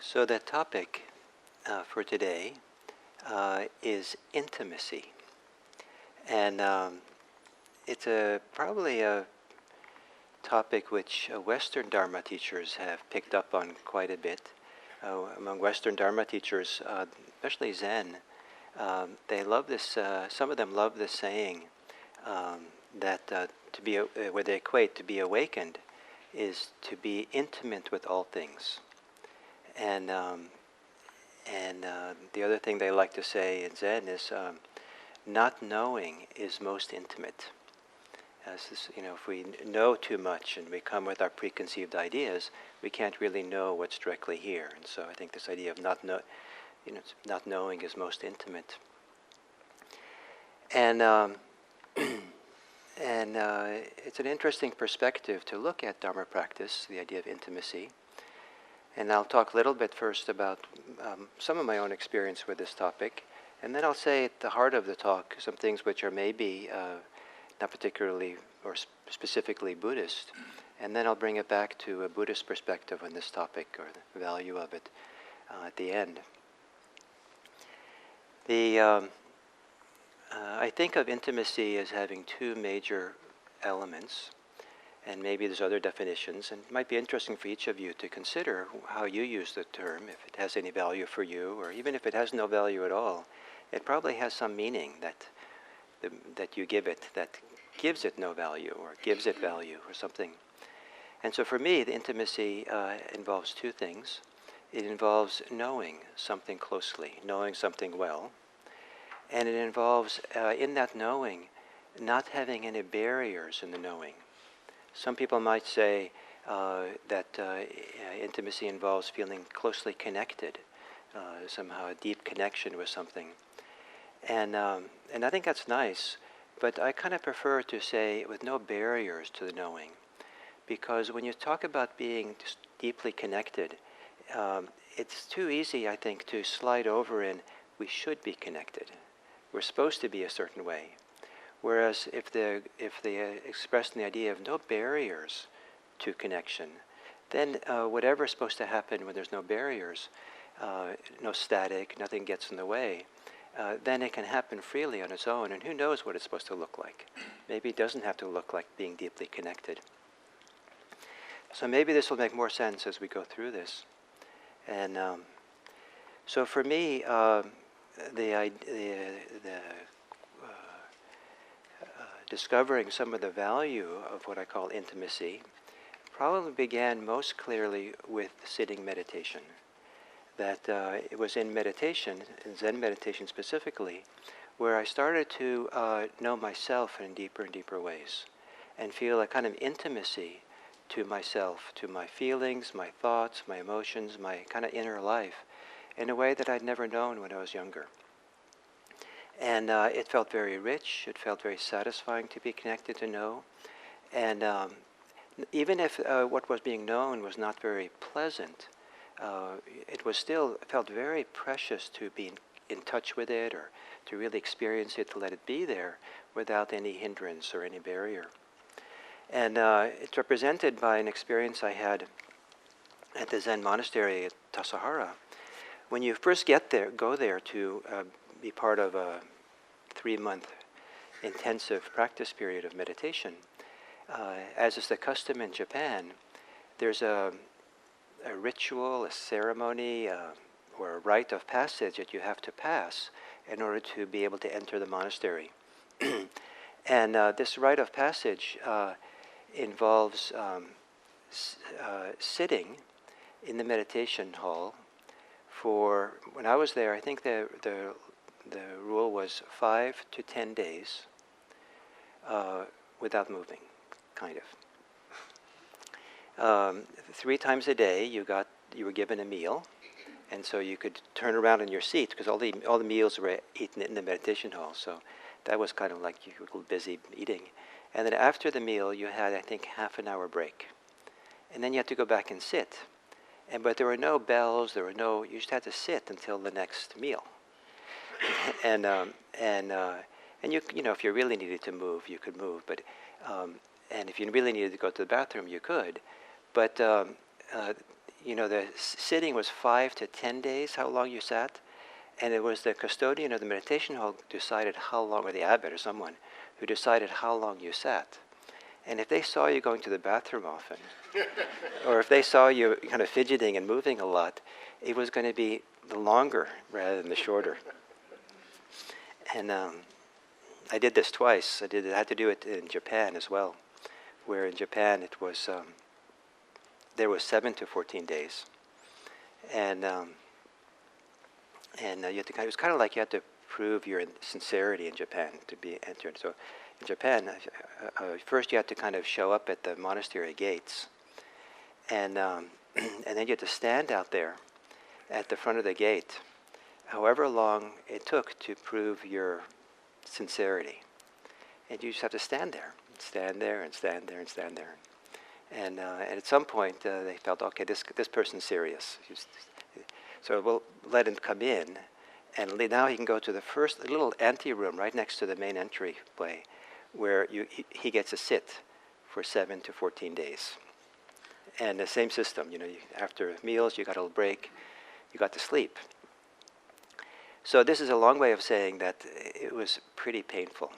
So the topic for today is intimacy, and it's probably a topic which Western Dharma teachers have picked up on quite a bit. Among Western Dharma teachers, especially Zen, they love this. Some of them love this saying that where they equate to be awakened is to be intimate with all things. And the other thing they like to say in Zen is not knowing is most intimate. If we know too much and we come with our preconceived ideas, we can't really know what's directly here. And so I think this idea of not knowing is most intimate. And it's an interesting perspective to look at Dharma practice, the idea of intimacy. And I'll talk a little bit first about some of my own experience with this topic, and then I'll say at the heart of the talk some things which are maybe not particularly or specifically Buddhist, and then I'll bring it back to a Buddhist perspective on this topic or the value of it at the end. I think of intimacy as having two major elements. And maybe there's other definitions, and it might be interesting for each of you to consider how you use the term, if it has any value for you, or even if it has no value at all, it probably has some meaning that you give it, that gives it no value, or gives it value, or something. And so for me, the intimacy involves two things. It involves knowing something closely, knowing something well, and it involves, in that knowing, not having any barriers in the knowing. Some people might say that intimacy involves feeling closely connected, somehow a deep connection with something. And I think that's nice, but I kind of prefer to say with no barriers to the knowing. Because when you talk about being just deeply connected, it's too easy, I think, to slide over in we should be connected. We're supposed to be a certain way. Whereas if they express the idea of no barriers to connection, then whatever's supposed to happen when there's no barriers, no static, nothing gets in the way, then it can happen freely on its own, and who knows what it's supposed to look like. Maybe it doesn't have to look like being deeply connected. So maybe this will make more sense as we go through this. And so for me, discovering some of the value of what I call intimacy probably began most clearly with sitting meditation. That it was in meditation, in Zen meditation specifically, where I started to know myself in deeper and deeper ways and feel a kind of intimacy to myself, to my feelings, my thoughts, my emotions, my kind of inner life in a way that I'd never known when I was younger. And it felt very rich, it felt very satisfying to be connected, to know. And even if what was being known was not very pleasant, it was still felt very precious to be in touch with it, or to really experience it, to let it be there without any hindrance or any barrier. And it's represented by an experience I had at the Zen monastery at Tassajara. When you first go there to be part of a 3-month intensive practice period of meditation, as is the custom in Japan, there's a ritual, a ceremony, or a rite of passage that you have to pass in order to be able to enter the monastery. And this rite of passage involves sitting in the meditation hall for, when I was there, I think the rule was 5 to 10 days without moving, kind of. 3 times a day you were given a meal, and so you could turn around in your seat because all the meals were eaten in the meditation hall. So that was kind of like you were busy eating. And then after the meal you had, I think, half an hour break, and then you had to go back and sit. But there were no bells. You just had to sit until the next meal. And if you really needed to move, you could move. But and if you really needed to go to the bathroom, you could. But the sitting was 5 to 10 days, how long you sat. And it was the custodian of the meditation hall who decided how long, or the abbot or someone, who decided how long you sat. And if they saw you going to the bathroom often, or if they saw you kind of fidgeting and moving a lot, it was going to be the longer rather than the shorter. And I did this twice. I had to do it in Japan as well, where in Japan it was there was 7 to 14 days, and you had to it was kind of like you had to prove your sincerity in Japan to be entered. So in Japan, first you had to kind of show up at the monastery gates, and and then you had to stand out there at the front of the gate, however long it took to prove your sincerity. And you just have to stand there and stand there and stand there and stand there. And at some point they felt, okay, this person's serious. So we'll let him come in, and now he can go to the first little ante-room right next to the main entryway, where he gets to sit for 7 to 14 days. And the same system, after meals you got a little break, you got to sleep. So this is a long way of saying that it was pretty painful.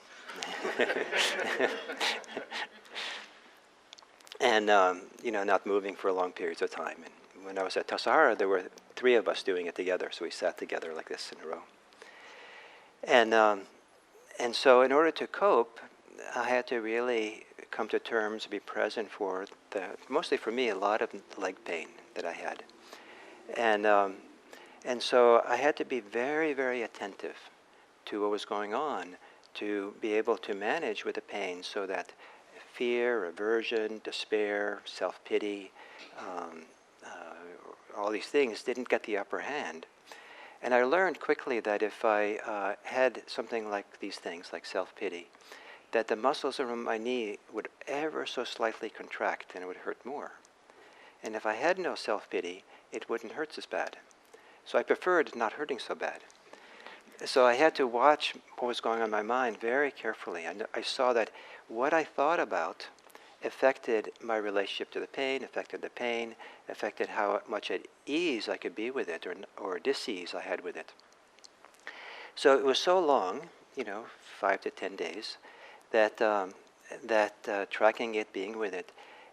And, not moving for long periods of time. And when I was at Tassajara, there were 3 of us doing it together, so we sat together like this in a row. And so in order to cope, I had to really come to terms, be present for mostly for me, a lot of leg pain that I had. And so I had to be very, very attentive to what was going on to be able to manage with the pain, so that fear, aversion, despair, self-pity, all these things didn't get the upper hand. And I learned quickly that if I had something like these things, like self-pity, that the muscles around my knee would ever so slightly contract and it would hurt more. And if I had no self-pity, it wouldn't hurt as bad. So I preferred not hurting so bad. So I had to watch what was going on in my mind very carefully. I saw that what I thought about affected my relationship to the pain, affected how much at ease I could be with it, or dis-ease I had with it. So it was so long, 5 to 10 days, that tracking it, being with it,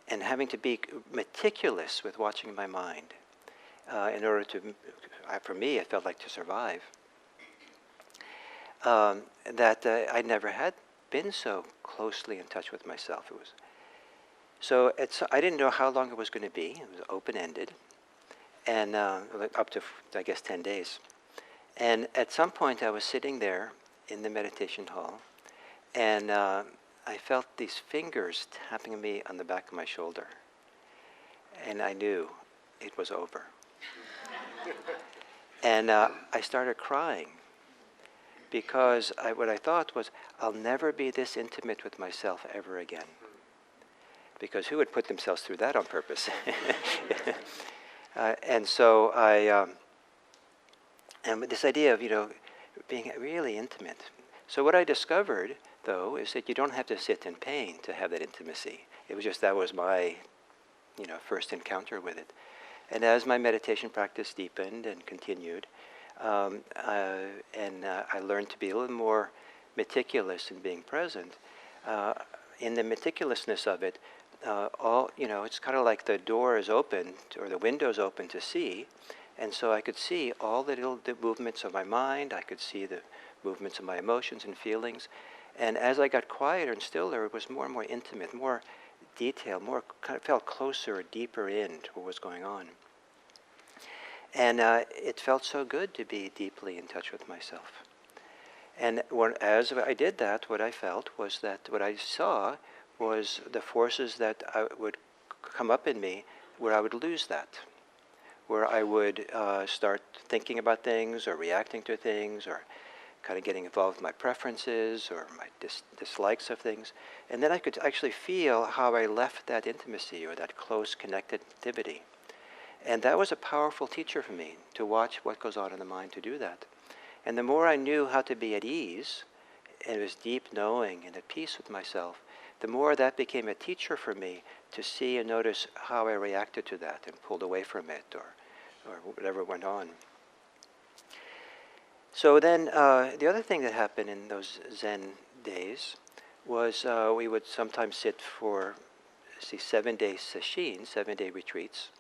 and having to be meticulous with watching my mind in order to, for me, it felt like to survive. That I never had been so closely in touch with myself. I didn't know how long it was going to be. It was open-ended, and up to, I guess, 10 days. And at some point, I was sitting there in the meditation hall, and I felt these fingers tapping me on the back of my shoulder, and I knew it was over. And I started crying, because what I thought was, I'll never be this intimate with myself ever again. Because who would put themselves through that on purpose? And so and with this idea of, being really intimate. So what I discovered, though, is that you don't have to sit in pain to have that intimacy. It was just, that was my, first encounter with it. And as my meditation practice deepened and continued, and I learned to be a little more meticulous in being present. In the meticulousness of it, it's kind of like the door is open, or the window is open to see, and so I could see all the movements of my mind. I could see the movements of my emotions and feelings, and as I got quieter and stiller, it was more and more intimate, more detailed, more kind of felt closer, deeper into what was going on. And it felt so good to be deeply in touch with myself. And as I did that, what I felt was that what I saw was the forces that would come up in me, where I would lose that, where I would start thinking about things or reacting to things, or kind of getting involved with my preferences or my dislikes of things. And then I could actually feel how I left that intimacy or that close connectivity. And that was a powerful teacher for me, to watch what goes on in the mind, to do that. And the more I knew how to be at ease, and it was deep knowing and at peace with myself, the more that became a teacher for me to see and notice how I reacted to that and pulled away from it or whatever went on. So then the other thing that happened in those Zen days was we would sometimes sit for 7-day sesshin, 7-day retreats,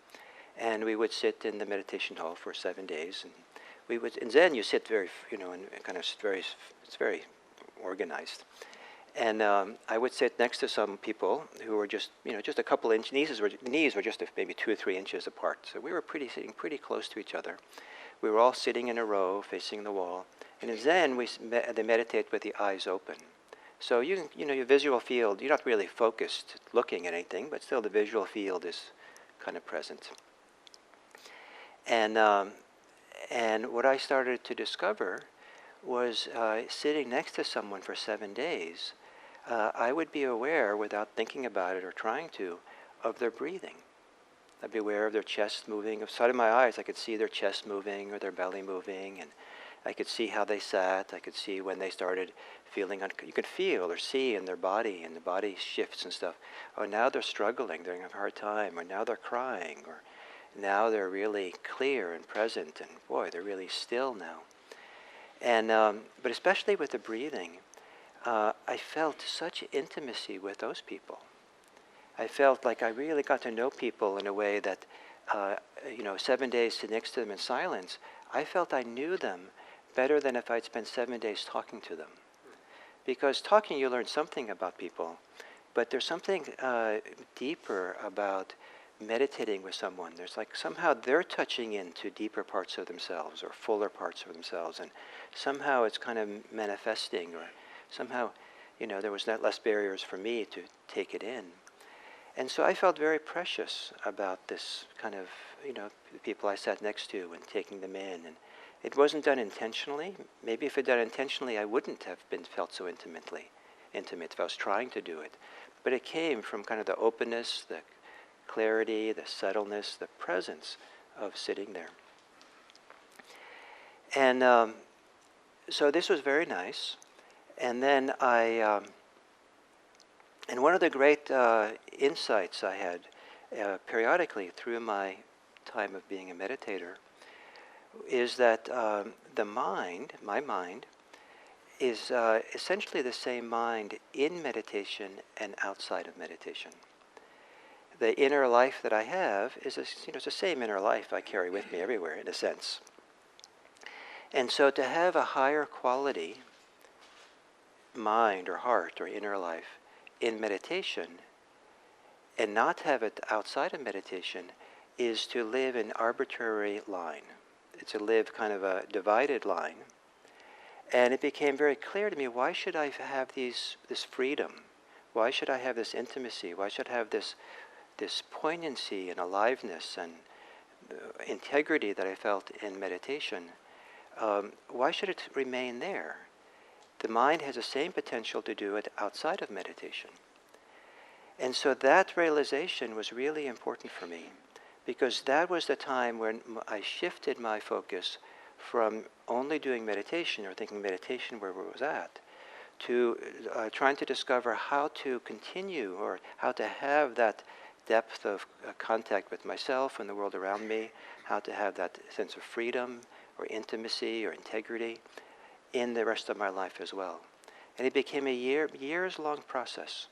and we would sit in the meditation hall for 7 days. And we would, in Zen, you sit very, and kind of it's very organized. And I would sit next to some people who were just, just a couple inch, knees were just maybe 2 or 3 inches apart. So we were sitting pretty close to each other. We were all sitting in a row facing the wall. And in Zen, they meditate with the eyes open. So your visual field, you're not really focused looking at anything, but still the visual field is kind of present. And what I started to discover was sitting next to someone for 7 days, I would be aware, without thinking about it or trying to, of their breathing. I'd be aware of their chest moving. Outside of my eyes, I could see their chest moving or their belly moving, and I could see how they sat. I could see when they started feeling, you could feel or see in their body, and the body shifts and stuff. Oh, now they're struggling, they're having a hard time, or now they're crying, or now they're really clear and present, and boy, they're really still now. And but especially with the breathing, I felt such intimacy with those people. I felt like I really got to know people in a way that, 7 days to next to them in silence, I felt I knew them better than if I'd spent 7 days talking to them. Because talking, you learn something about people, but there's something deeper about meditating with someone. There's like somehow they're touching into deeper parts of themselves or fuller parts of themselves, and somehow it's kind of manifesting, or somehow, there was less barriers for me to take it in. And so I felt very precious about this kind of, the people I sat next to and taking them in. And it wasn't done intentionally. Maybe if it done intentionally, I wouldn't have felt so intimate if I was trying to do it. But it came from kind of the openness, the clarity, the subtleness, the presence of sitting there. And so this was very nice. And then and one of the great insights I had periodically through my time of being a meditator is that my mind, is essentially the same mind in meditation and outside of meditation. The inner life that I have is it's the same inner life I carry with me everywhere, in a sense. And so to have a higher quality mind or heart or inner life in meditation and not have it outside of meditation is to live an arbitrary line. It's to live kind of a divided line. And it became very clear to me, why should I have this freedom? Why should I have this intimacy? Why should I have this poignancy and aliveness and integrity that I felt in meditation? Why should it remain there? The mind has the same potential to do it outside of meditation. And so that realization was really important for me, because that was the time when I shifted my focus from only doing meditation or thinking meditation where it was at, to trying to discover how to continue or how to have that depth of contact with myself and the world around me, how to have that sense of freedom or intimacy or integrity in the rest of my life as well. And it became a years-long process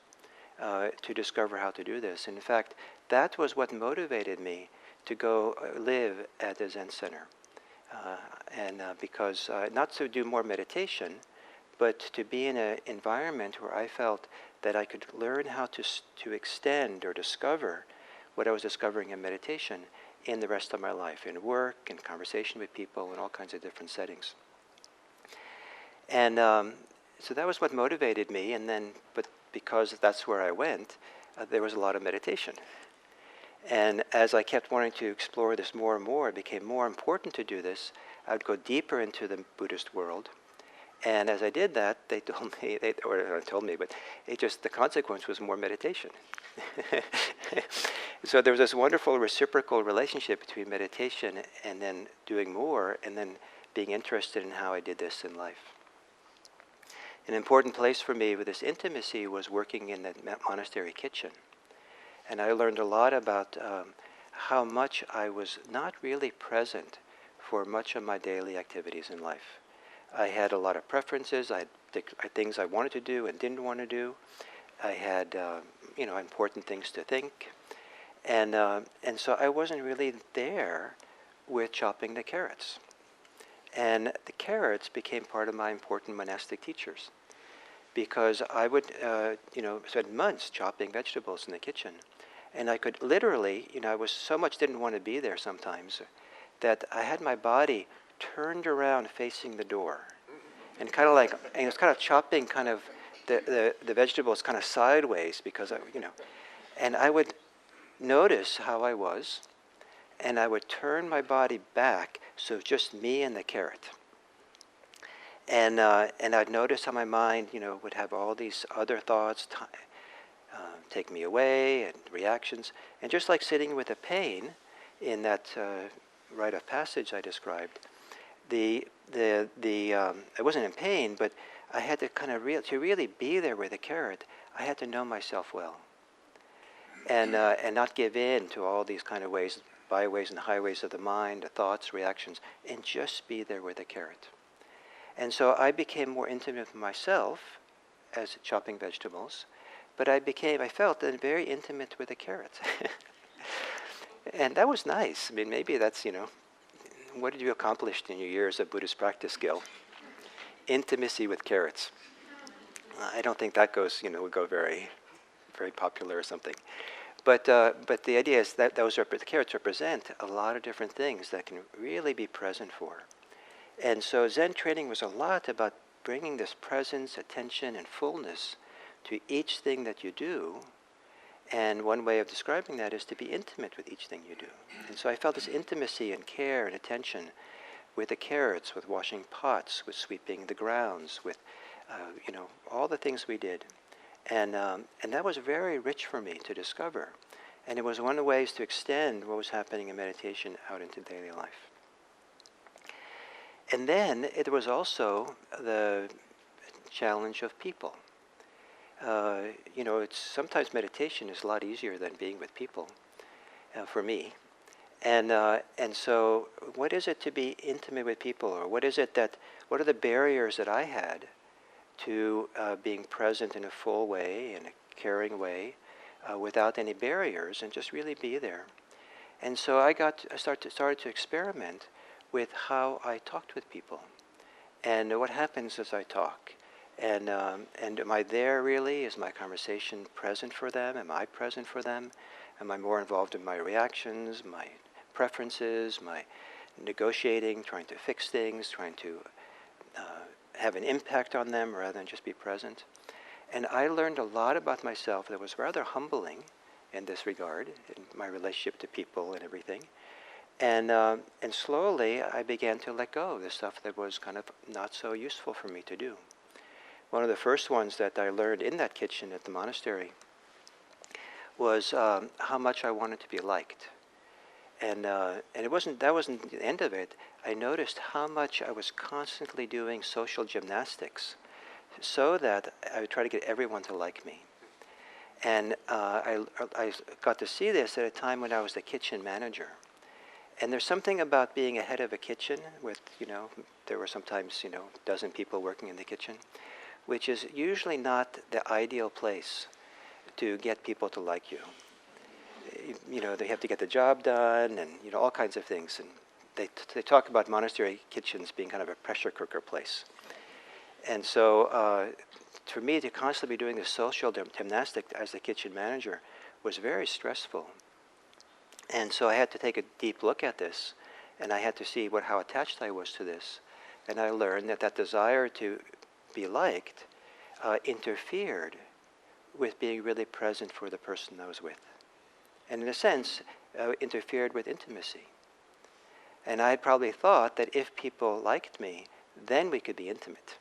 to discover how to do this. And in fact, that was what motivated me to go live at the Zen Center. Because not to do more meditation, but to be in an environment where I felt that I could learn how to extend or discover what I was discovering in meditation in the rest of my life, in work, in conversation with people, in all kinds of different settings. And so that was what motivated me, but because that's where I went, there was a lot of meditation. And as I kept wanting to explore this more and more, it became more important to do this. I would go deeper into the Buddhist world. And as I did that, they told me, but the consequence was more meditation. So there was this wonderful reciprocal relationship between meditation and then doing more, and then being interested in how I did this in life. An important place for me with this intimacy was working in the monastery kitchen. And I learned a lot about how much I was not really present for much of my daily activities in life. I had a lot of preferences. I had things I wanted to do and didn't want to do. I had, important things to think. And so I wasn't really there with chopping the carrots. And the carrots became part of my important monastic teachers, because I would, spend months chopping vegetables in the kitchen. And I could literally, I was so much didn't want to be there sometimes that I had my body turned around facing the door. And kind of like, and it was kind of chopping kind of the vegetables kind of sideways because and I would notice how I was, and I would turn my body back so just me and the carrot. And I'd notice how my mind, would have all these other thoughts take me away and reactions. And just like sitting with a pain in that rite of passage I described, I wasn't in pain, but I had to kind of to really be there with the carrot. I had to know myself well, and not give in to all these kind of ways, byways and highways of the mind, the thoughts, reactions, and just be there with the carrot. And so I became more intimate with myself as chopping vegetables, but I felt then very intimate with the carrot. And that was nice. I mean, maybe that's, what did you accomplish in your years of Buddhist practice, Gil? Intimacy with carrots. I don't think that would go very, very popular or something. But the idea is that the carrots represent a lot of different things that can really be present for. And so Zen training was a lot about bringing this presence, attention, and fullness to each thing that you do. And one way of describing that is to be intimate with each thing you do. And so I felt this intimacy and care and attention with the carrots, with washing pots, with sweeping the grounds, with all the things we did. And that was very rich for me to discover. And it was one of the ways to extend what was happening in meditation out into daily life. And then it was also the challenge of people. It's sometimes meditation is a lot easier than being with people, for me. And so what is it to be intimate with people? Or what are the barriers that I had to being present in a full way, in a caring way, without any barriers, and just really be there? And so I started to experiment with how I talked with people, and what happens as I talk, and am I there really? Is my conversation present for them? Am I present for them? Am I more involved in my reactions, my preferences, my negotiating, trying to fix things, trying to have an impact on them rather than just be present? And I learned a lot about myself that was rather humbling in this regard, in my relationship to people and everything. And slowly I began to let go of the stuff that was kind of not so useful for me to do. One of the first ones that I learned in that kitchen at the monastery was how much I wanted to be liked. And that wasn't the end of it. I noticed how much I was constantly doing social gymnastics so that I would try to get everyone to like me. And I got to see this at a time when I was the kitchen manager. And there's something about being ahead of a kitchen with, there were sometimes, a dozen people working in the kitchen, which is usually not the ideal place to get people to like you. They have to get the job done and, all kinds of things. And they talk about monastery kitchens being kind of a pressure cooker place. And so for me to constantly be doing this social gymnastic as the kitchen manager was very stressful. And so I had to take a deep look at this, and I had to see how attached I was to this. And I learned that desire to be liked interfered with being really present for the person I was with. And in a sense, interfered with intimacy. And I had probably thought that if people liked me, then we could be intimate.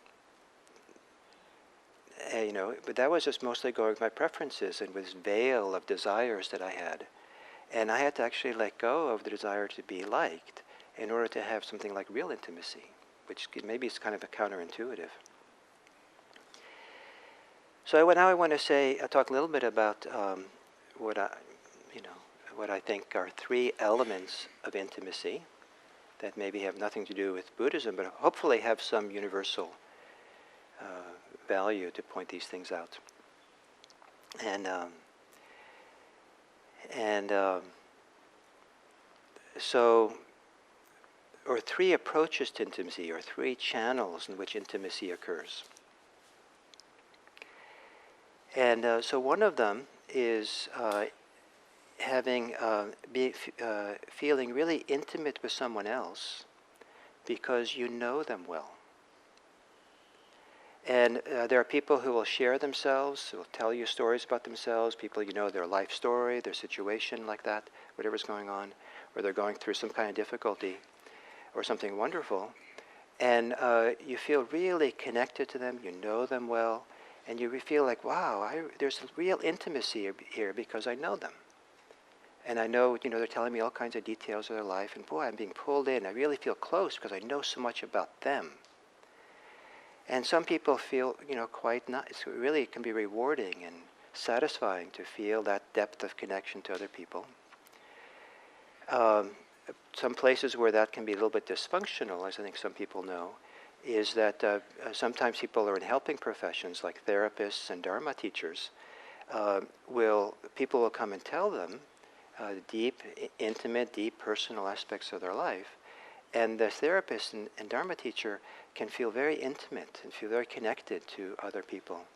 But that was just mostly going with my preferences and with this veil of desires that I had. And I had to actually let go of the desire to be liked in order to have something like real intimacy, which maybe is kind of counterintuitive. Now I want to talk a little bit about what I, what I think are three elements of intimacy that maybe have nothing to do with Buddhism, but hopefully have some universal value to point these things out. And so, or three approaches to intimacy, or three channels in which intimacy occurs. And so one of them is feeling really intimate with someone else because you know them well. And there are people who will share themselves, who will tell you stories about themselves, people you know their life story, their situation like that, whatever's going on, or they're going through some kind of difficulty or something wonderful. And you feel really connected to them, you know them well, and you feel like, wow, there's a real intimacy here because I know them. And I know, they're telling me all kinds of details of their life, and boy, I'm being pulled in. I really feel close because I know so much about them. And some people feel, quite not. It really can be rewarding and satisfying to feel that depth of connection to other people. Some places where that can be a little bit dysfunctional, as I think some people know, is that sometimes people are in helping professions like therapists and Dharma teachers. People will come and tell them deep, intimate, deep personal aspects of their life. And the therapist and Dharma teacher can feel very intimate and feel very connected to other people.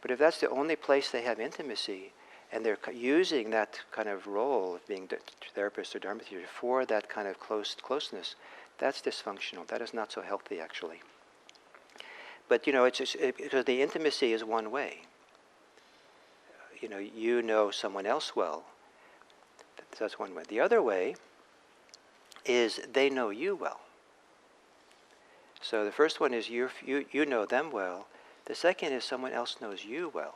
But if that's the only place they have intimacy, and they're using that kind of role of being therapist or Dharma teacher for that kind of closeness, that's dysfunctional. That is not so healthy, actually. But, it's just, because the intimacy is one way. You know someone else well. That's one way. The other way is they know you well. So the first one is you know them well. The second is someone else knows you well.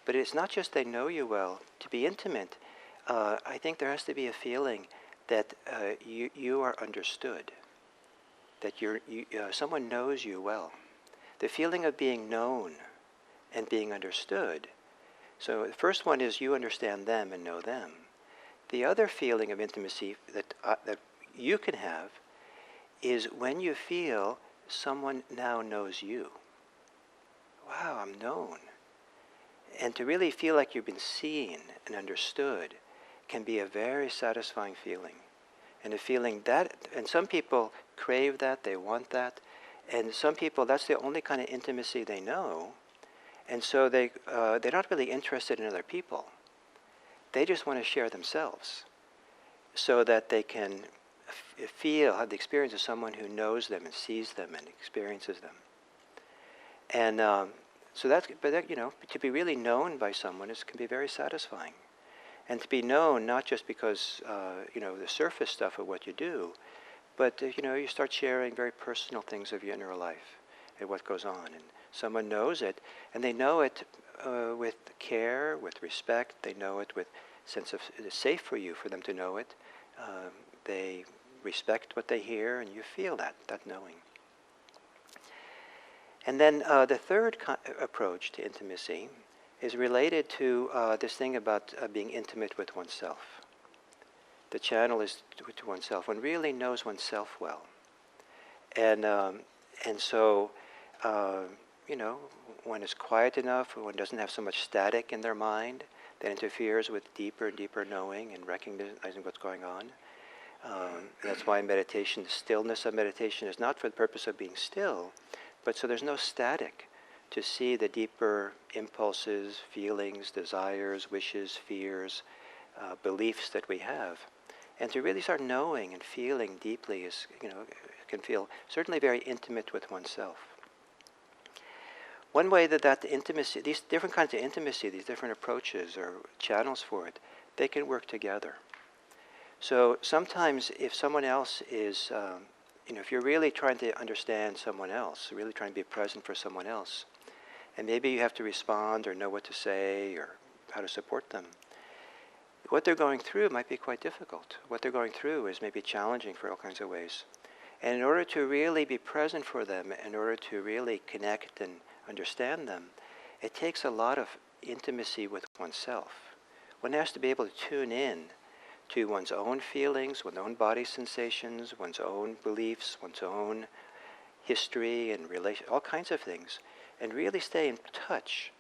But it's not just they know you well. To be intimate, I think there has to be a feeling that you are understood, that someone knows you well. The feeling of being known and being understood. So the first one is you understand them and know them. The other feeling of intimacy that you can have is when you feel someone now knows you. Wow, I'm known. And to really feel like you've been seen and understood can be a very satisfying feeling. And a feeling that, and some people crave that, they want that, and some people, that's the only kind of intimacy they know, and so they're not really interested in other people. They just want to share themselves so that they can have the experience of someone who knows them and sees them and experiences them. And to be really known by someone can be very satisfying. And to be known not just because, the surface stuff of what you do, but, you start sharing very personal things of your inner life and what goes on. And someone knows it, and they know it with care, with respect. They know it with sense of it's safe for you for them to know it. They respect what they hear, and you feel that knowing. And then the third approach to intimacy is related to this thing about being intimate with oneself. The channel is to oneself. One really knows oneself well. And so, one is quiet enough, one doesn't have so much static in their mind that interferes with deeper and deeper knowing and recognizing what's going on. That's why meditation, the stillness of meditation is not for the purpose of being still, but so there's no static to see the deeper impulses, feelings, desires, wishes, fears, beliefs that we have. And to really start knowing and feeling deeply can feel certainly very intimate with oneself. One way that intimacy, these different kinds of intimacy, these different approaches or channels for it, they can work together. So sometimes if someone else is, if you're really trying to understand someone else, really trying to be present for someone else, and maybe you have to respond or know what to say or how to support them, what they're going through might be quite difficult. What they're going through is maybe challenging for all kinds of ways. And in order to really be present for them, in order to really connect and understand them, it takes a lot of intimacy with oneself. One has to be able to tune in to one's own feelings, one's own body sensations, one's own beliefs, one's own history and relation, all kinds of things, and really stay in touch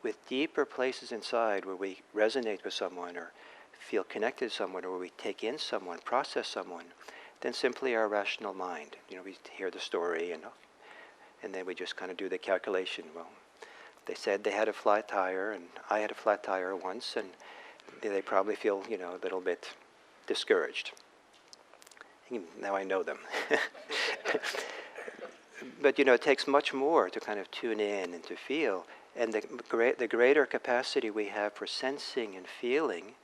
with deeper places inside where we resonate with someone or feel connected to someone, or where we take in someone, process someone, than simply our rational mind. We hear the story and then we just kind of do the calculation. Well, they said they had a flat tire, and I had a flat tire once, and they probably feel, a little bit discouraged. Now I know them. But, it takes much more to kind of tune in and to feel. And the greater capacity we have for sensing and feeling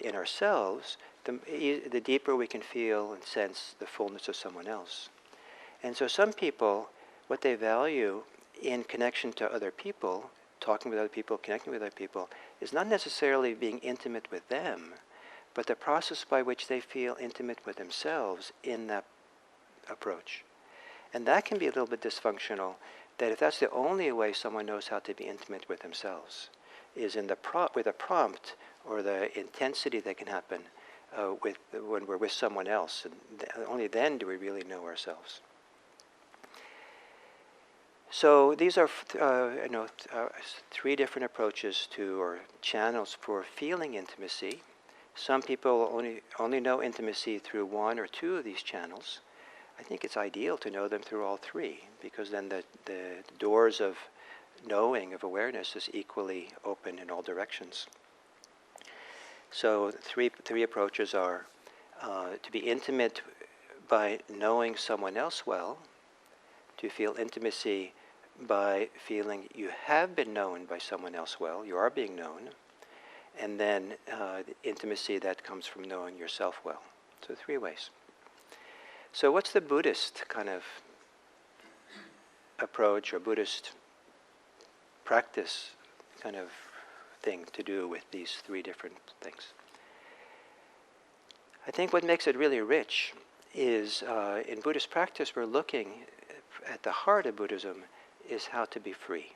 in ourselves, the deeper we can feel and sense the fullness of someone else. And so some people, what they value in connection to other people, talking with other people, connecting with other people, is not necessarily being intimate with them, but the process by which they feel intimate with themselves in that approach. And that can be a little bit dysfunctional, that if that's the only way someone knows how to be intimate with themselves, is in with a prompt or the intensity that can happen when we're with someone else. And only then do we really know ourselves. So these are three different approaches to, or channels for, feeling intimacy. Some people only know intimacy through one or two of these channels. I think it's ideal to know them through all three, because then the doors of knowing, of awareness, is equally open in all directions. So three approaches are to be intimate by knowing someone else well, to feel intimacy by feeling you have been known by someone else well, you are being known, and then the intimacy that comes from knowing yourself well. So 3 ways. So what's the Buddhist kind of approach or Buddhist practice kind of thing to do with these 3 different things? I think what makes it really rich is in Buddhist practice, we're looking at the heart of Buddhism is how to be free.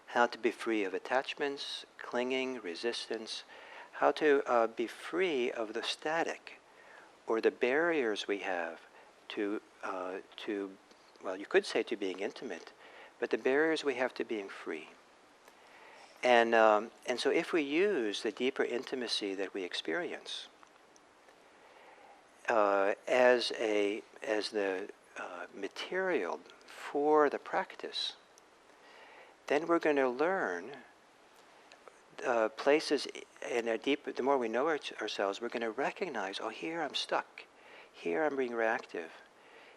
How to be free of attachments, clinging, resistance, how to be free of the static or the barriers we have to well, you could say to being intimate, but the barriers we have to being free. And so if we use the deeper intimacy that we experience as the material for the practice, then we're going to learn places in a deep. The more we know ourselves, we're going to recognize, oh, here I'm stuck, here I'm being reactive,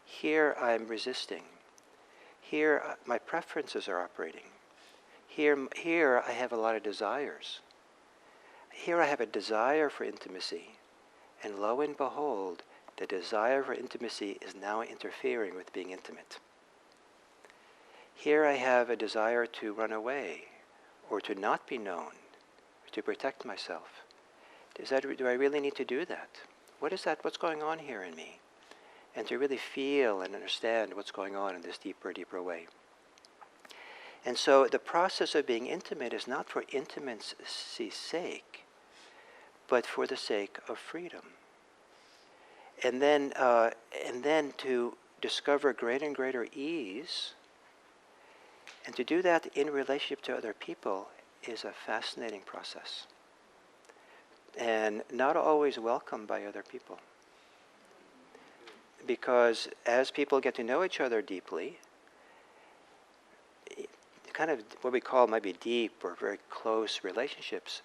here I'm resisting, here my preferences are operating, here I have a lot of desires, here I have a desire for intimacy, and lo and behold, the desire for intimacy is now interfering with being intimate. Here I have a desire to run away, or to not be known, or to protect myself. Do I really need to do that? What is that? What's going on here in me? And to really feel and understand what's going on in this deeper way. And so the process of being intimate is not for intimacy's sake, but for the sake of freedom. And then to discover greater and greater ease. And to do that in relationship to other people is a fascinating process. And not always welcome by other people. Because as people get to know each other deeply, kind of what we call maybe deep or very close relationships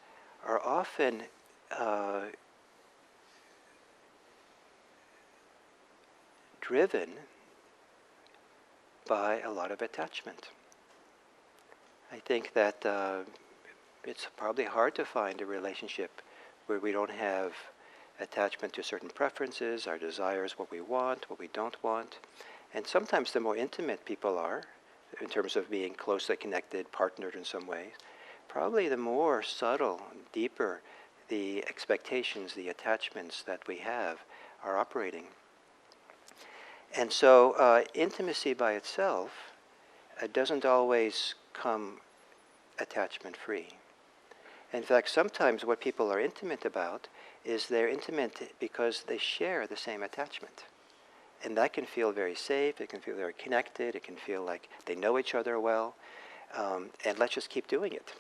are often driven by a lot of attachment. I think that it's probably hard to find a relationship where we don't have attachment to certain preferences, our desires, what we want, what we don't want. And sometimes the more intimate people are, in terms of being closely connected, partnered in some ways, probably the more subtle, deeper the expectations, the attachments that we have are operating. And so intimacy by itself doesn't always come attachment-free. In fact, sometimes what people are intimate about is they're intimate because they share the same attachment. And that can feel very safe, it can feel very connected, it can feel like they know each other well, and let's just keep doing it.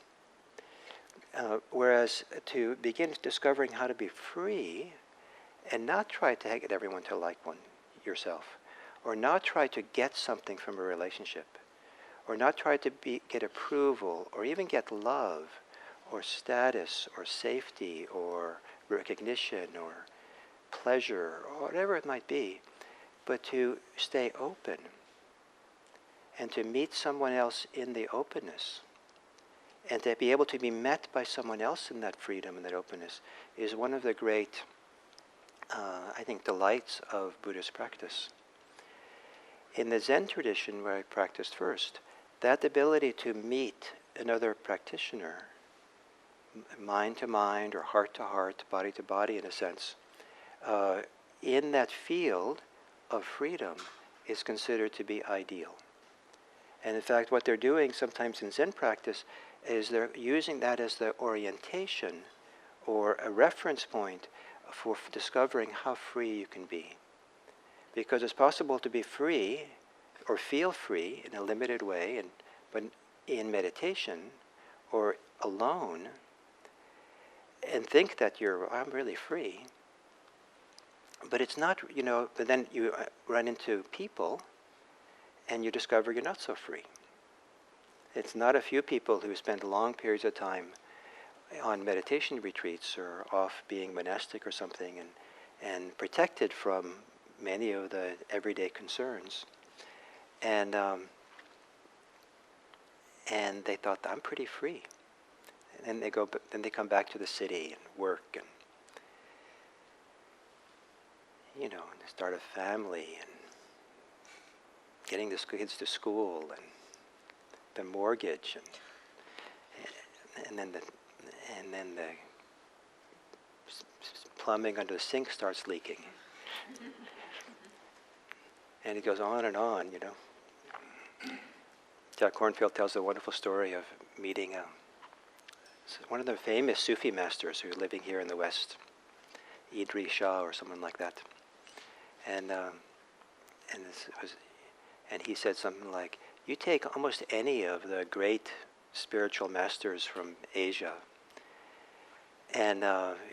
Whereas to begin discovering how to be free and not try to get everyone to like yourself, or not try to get something from a relationship, or not try to get approval, or even get love, or status, or safety, or recognition, or pleasure, or whatever it might be, but to stay open and to meet someone else in the openness, and to be able to be met by someone else in that freedom and that openness is one of the great, I think, delights of Buddhist practice. In the Zen tradition, where I practiced first, that ability to meet another practitioner, mind to mind or heart to heart, body to body in a sense, in that field of freedom is considered to be ideal. And in fact, what they're doing sometimes in Zen practice is they're using that as the orientation or a reference point for discovering how free you can be. Because it's possible to be free or feel free in a limited way, but in meditation or alone, and think that I'm really free. But it's not, but then you run into people and you discover you're not so free. It's not a few people who spend long periods of time on meditation retreats or off being monastic or something and protected from many of the everyday concerns. And they thought, I'm pretty free. And then they come back to the city and work and start a family and getting the kids to school and the mortgage and then the plumbing under the sink starts leaking. And it goes on and on, Jack Kornfield tells a wonderful story of meeting one of the famous Sufi masters who are living here in the West, Idri Shah or someone like that. And he said something like, you take almost any of the great spiritual masters from Asia, and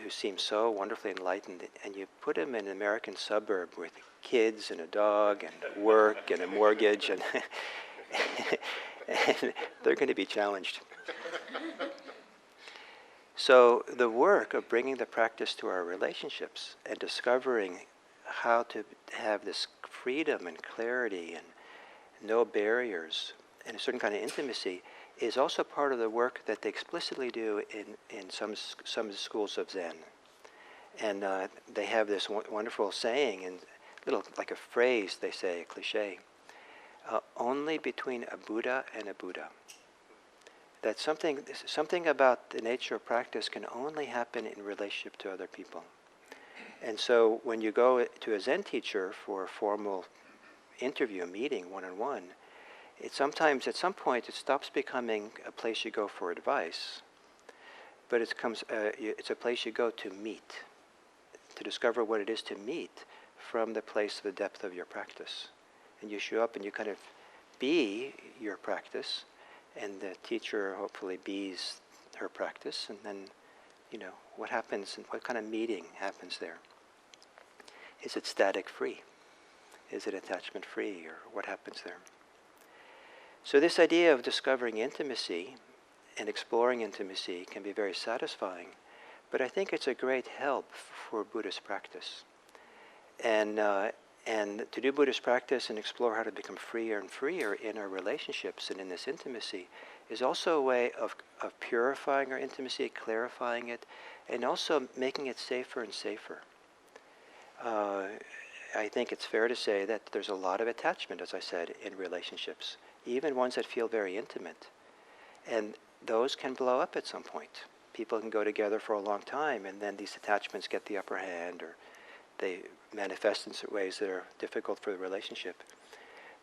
who seem so wonderfully enlightened, and you put them in an American suburb with kids and a dog and work and a mortgage, and, and they're going to be challenged. So the work of bringing the practice to our relationships and discovering how to have this freedom and clarity and no barriers and a certain kind of intimacy is also part of the work that they explicitly do in some schools of Zen. And they have this wonderful saying, and little like a phrase they say, a cliche, only between a Buddha and a Buddha. That something about the nature of practice can only happen in relationship to other people. And so when you go to a Zen teacher for a formal interview, a meeting, one-on-one, sometimes at some point it stops becoming a place you go for advice, but it's a place you go to meet, to discover what it is to meet from the place of the depth of your practice. And you show up and you kind of be your practice, and the teacher hopefully bees her practice, and then, what happens and what kind of meeting happens there? Is it static free? Is it attachment free, or what happens there? So this idea of discovering intimacy and exploring intimacy can be very satisfying, but I think it's a great help for Buddhist practice. And to do Buddhist practice and explore how to become freer and freer in our relationships and in this intimacy is also a way of purifying our intimacy, clarifying it, and also making it safer and safer. I think it's fair to say that there's a lot of attachment, as I said, in relationships, even ones that feel very intimate. And those can blow up at some point. People can go together for a long time, and then these attachments get the upper hand, or they manifest in certain ways that are difficult for the relationship.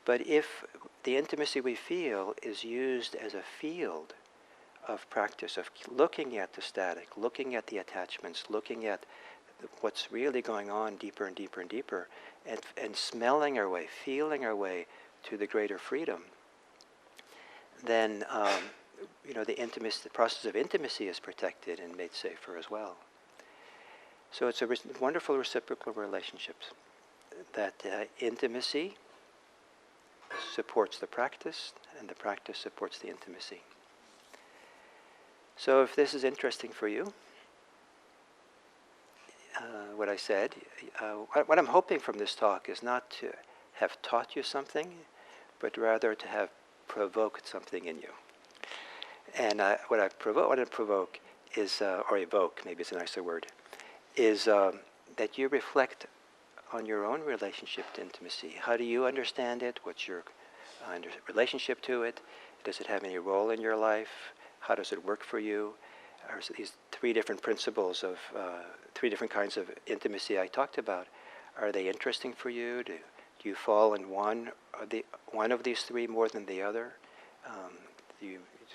But if the intimacy we feel is used as a field of practice, of looking at the static, looking at the attachments, looking at what's really going on deeper and deeper and deeper, and smelling our way, feeling our way to the greater freedom. Then the process of intimacy is protected and made safer as well. So it's a wonderful reciprocal relationship. That intimacy supports the practice, and the practice supports the intimacy. So if this is interesting for you, what I said, what I'm hoping from this talk is not to have taught you something, but rather to have provoked something in you. And what I want to provoke is, or evoke, maybe it's a nicer word, is that you reflect on your own relationship to intimacy. How do you understand it? What's your relationship to it? Does it have any role in your life? How does it work for you? Are these three different principles of three different kinds of intimacy I talked about, are they interesting for you? Do you fall in one of these three more than the other?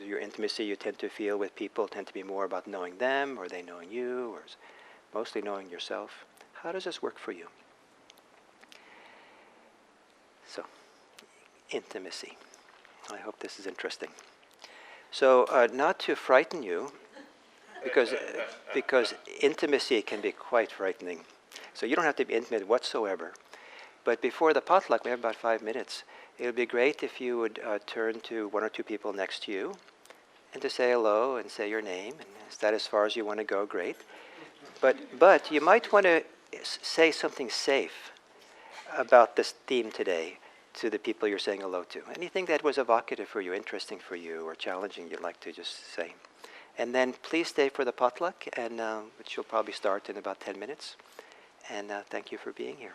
Your intimacy you tend to feel with people tend to be more about knowing them, or they knowing you, or mostly knowing yourself? How does this work for you? So, intimacy. I hope this is interesting. So, not to frighten you, because intimacy can be quite frightening. So you don't have to be intimate whatsoever. But before the potluck, we have about 5 minutes. It would be great if you would turn to one or two people next to you and to say hello and say your name. And is that as far as you want to go? Great. But you might want to say something safe about this theme today to the people you're saying hello to. Anything that was evocative for you, interesting for you, or challenging you'd like to just say. And then please stay for the potluck, and which will probably start in about 10 minutes. And thank you for being here.